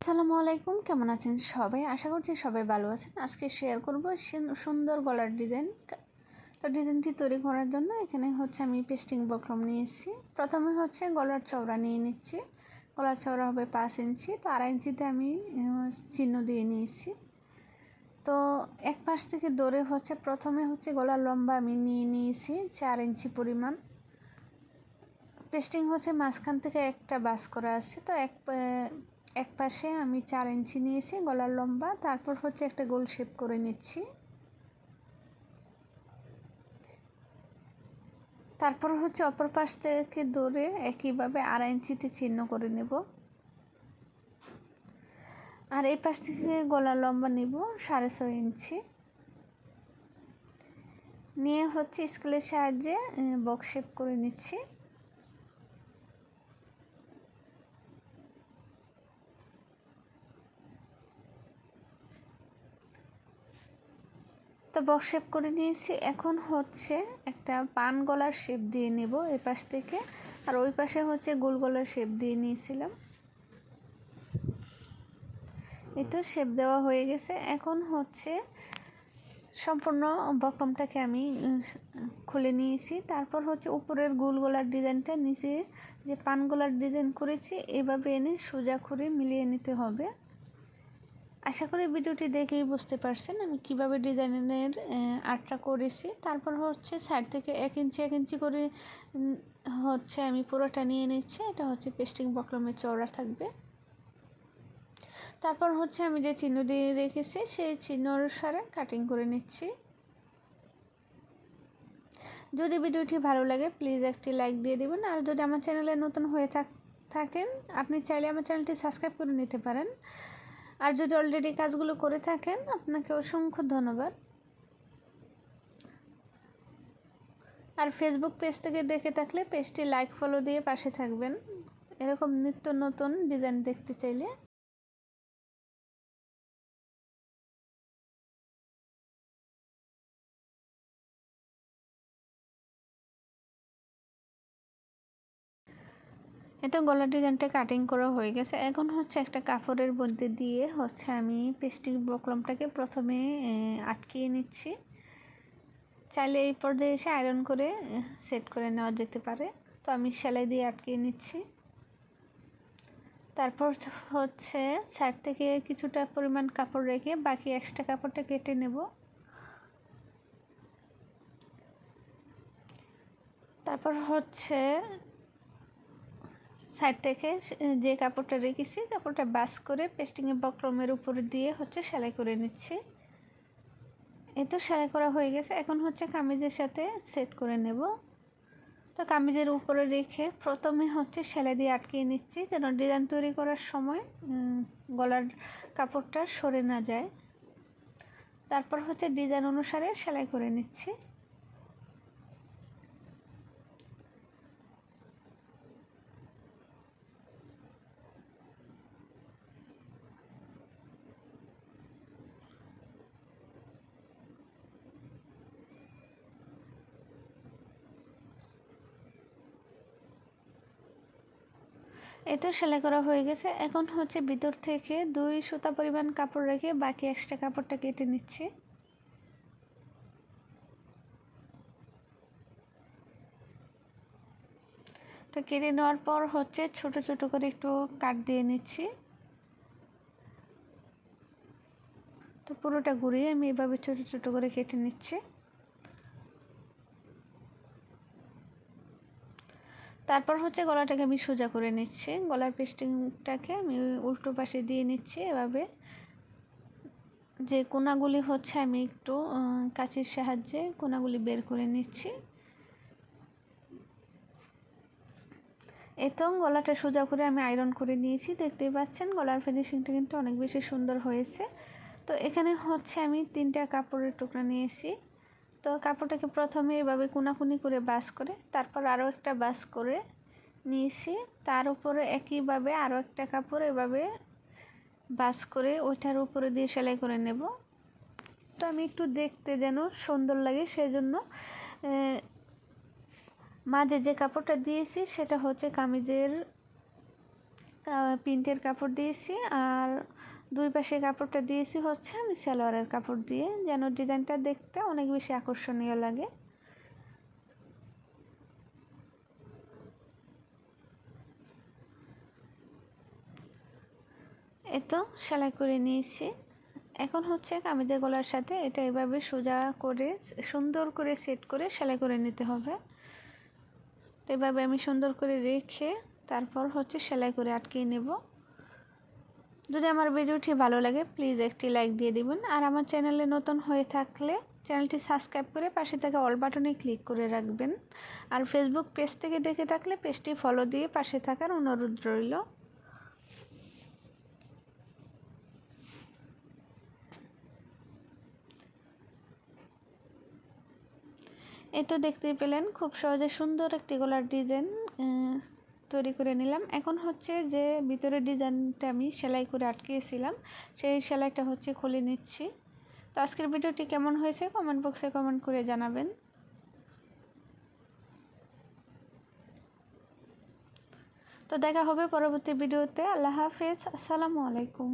আসসালামু আলাইকুম, কেমন আছেন সবাই? আশা করছি সবাই ভালো আছেন। আজকে শেয়ার করব সুন্দর গলার ডিজাইন। তো ডিজাইনটি তৈরি করার জন্য এখানে হচ্ছে আমি পেস্টিং বক্রম নিয়েছি। প্রথমে হচ্ছে গলার চওড়া নিয়ে নিচ্ছি। গলার চওড়া হবে 5 ইঞ্চি, তো 2.5 ইঞ্চিতে আমি চিহ্ন দিয়ে নিয়েছি। তো এক পাশ থেকে ধরে হচ্ছে প্রথমে হচ্ছে গলার লম্বা আমি নিয়ে নিয়েছি 4 ইঞ্চি পরিমাণ। পেস্টিং হচ্ছে মাঝখান থেকে একটা বাস করা আছে, তো এক পাশে আমি 4 ইঞ্চি নিয়েছি গলার লম্বা। তারপর হচ্ছে একটা গোল শেপ করে নিচ্ছি। তারপর হচ্ছে অপর পাশ থেকে ধরে একইভাবে 2.5 ইঞ্চিতে চিহ্ন করে নেব। আর এই পাশ থেকে গলার লম্বা নিব 6.5 ইঞ্চি। নিয়ে হচ্ছে স্কেলের সাহায্যে বক্স শেপ করে নিচ্ছি। তো বক্স শেপ করে নিয়েছি। এখন হচ্ছে একটা পান গলার শেপ দিয়ে নেব এই পাশ থেকে, আর ওই পাশে হচ্ছে গোল গলার শেপ দিয়ে নিয়েছিলাম। এই তো শেপ দেওয়া হয়ে গেছে। এখন হচ্ছে সম্পূর্ণ বক্রমটাকে আমি খুলে নিয়েছি। তারপর হচ্ছে উপরের গোল গলার ডিজাইনটা নিচে যে পান গলার ডিজাইন করেছি এভাবে এনে সোজা করে মিলিয়ে নিতে হবে। আশা করি ভিডিওটি দেখেই বুঝতে পারছেন আমি কিভাবে ডিজাইনের আর্টটা করেছি। তারপর হচ্ছে সাইড থেকে 1 ইঞ্চি 1 ইঞ্চি করে হচ্ছে আমি পুরোটা নিয়ে নিচ্ছি। এটা হচ্ছে পেস্টিং বক্রমের চওড়া থাকবে। তারপর হচ্ছে আমি যে চিহ্ন দিয়ে রেখেছি সেই চিহ্ন অনুসারে কাটিং করে নিচ্ছি। যদি ভিডিওটি ভালো লাগে প্লিজ একটি লাইক দিয়ে দেবেন। আর যদি আমার চ্যানেলে নতুন হয়ে থাকেন আপনি চাইলে আমার চ্যানেলটি সাবস্ক্রাইব করে নিতে পারেন। আর যদি অলরেডি কাজগুলো করে থাকেন আপনাকে অসংখ্য ধন্যবাদ। আর ফেসবুক পেজ থেকে দেখে থাকলে পেজটি লাইক ফলো দিয়ে পাশে থাকবেন এরকম নিত্য নতুন ডিজাইন দেখতে চাইলে। এটা গলার ডিজাইনটা কাটিং করা হয়ে গেছে। এখন হচ্ছে একটা কাপড়ের মধ্যে দিয়ে হচ্ছে আমি পেস্টিং বক্রমটাকে প্রথমে আটকিয়ে নিচ্ছি। চাইলে এই পর্যায়ে এসে আয়রন করে সেট করে নেওয়া যেতে পারে, তো আমি সেলাই দিয়ে আটকিয়ে নিচ্ছি। তারপর হচ্ছে সাইড থেকে কিছুটা পরিমাণ কাপড় রেখে বাকি এক্সট্রা কাপড়টা কেটে নেব। তারপর হচ্ছে সাইড থেকে যে কাপড়টা রেখেছি কাপড়টা বাস করে পেস্টিংয়ের বক্রমের উপরে দিয়ে হচ্ছে সেলাই করে নিচ্ছি। এই তো সেলাই করা হয়ে গেছে। এখন হচ্ছে কামিজের সাথে সেট করে নেব। তো কামিজের উপরে রেখে প্রথমে হচ্ছে সেলাই দিয়ে আটকিয়ে নিচ্ছি যেন ডিজাইন তৈরি করার সময় গলার কাপড়টা সরে না যায়। তারপর হচ্ছে ডিজাইন অনুসারে সেলাই করে নিচ্ছি। এই তো সেলাই করা হয়ে গেছে। এখন হচ্ছে ভিতর থেকে 2 সুতা পরিমাণ কাপড় রেখে বাকি এক্সট্রা কাপড়টা কেটে নিচ্ছি। তো কেটে নেওয়ার পর হচ্ছে ছোট ছোট করে একটু কাট দিয়ে নিচ্ছি। তো পুরোটা ঘুরিয়ে আমি এভাবে ছোট ছোট করে কেটে নিচ্ছি। তারপর হচ্ছে গলাটাকে আমি সোজা করে নিচ্ছি। গলার পেস্টিংটাকে আমি উল্টো পাশে দিয়ে নিচ্ছি এভাবে। যে কোনাগুলি হচ্ছে আমি একটু কাঁচির সাহায্যে কোনাগুলি বের করে নিচ্ছি। এই তো গলাটা সোজা করে আমি আয়রন করে নিয়েছি। দেখতেই পাচ্ছেন গলার ফিনিশিংটা কিন্তু অনেক বেশি সুন্দর হয়েছে। তো এখানে হচ্ছে আমি 3টা কাপড়ের টুকরা নিয়েছি। তো কাপড়টাকে প্রথমে এভাবে কোনাকুনি করে বাস করে তারপর আরও একটা বাস করে নিয়েছি। তার উপরে একইভাবে আরও একটা কাপড় এভাবে বাস করে ওইটার উপরে দিয়ে সেলাই করে নেব। তো আমি একটু দেখতে যেন সুন্দর লাগে সেজন্য মাঝে যে কাপড়টা দিয়েছি সেটা হচ্ছে কামিজের প্রিন্টের কাপড় দিয়েছি, আর দুই পাশে কাপড়টা দিয়েছি হচ্ছে আমি সালোয়ারের কাপড় দিয়ে, যেন ডিজাইনটা দেখতে অনেক বেশি আকর্ষণীয় লাগে। এই তো সেলাই করে নিয়েছি। এখন হচ্ছে কামিজের গলার সাথে এটা এভাবে সোজা করে সুন্দর করে সেট করে সেলাই করে নিতে হবে। তো এভাবে আমি সুন্দর করে রেখে তারপর হচ্ছে সেলাই করে আটকিয়ে নেব। যদি আমার ভিডিওটি ভালো লাগে প্লিজ একটি লাইক দিয়ে দিবেন, আর আমার চ্যানেলে নতুন হয়ে থাকলে চ্যানেলটি সাবস্ক্রাইব করে পাশে থাকা অল বাটনে ক্লিক করে রাখবেন, আর ফেসবুক পেজ থেকে দেখে থাকলে পেজটি ফলো দিয়ে পাশে থাকার অনুরোধ রইল। এই তো দেখতেই পেলেন খুব সহজে সুন্দর একটি গলার ডিজাইন তৈরি করে নিলাম। এখন হচ্ছে যে ভিতরের ডিজাইনটা আমি সেলাই করে আটকিয়েছিলাম সেই সেলাইটা হচ্ছে খুলে নিচ্ছি। তো আজকের ভিডিওটি কেমন হয়েছে কমেন্ট বক্সে কমেন্ট করে জানাবেন। তো দেখা হবে পরবর্তী ভিডিওতে। আল্লাহ হাফেজ, আসসালামু আলাইকুম।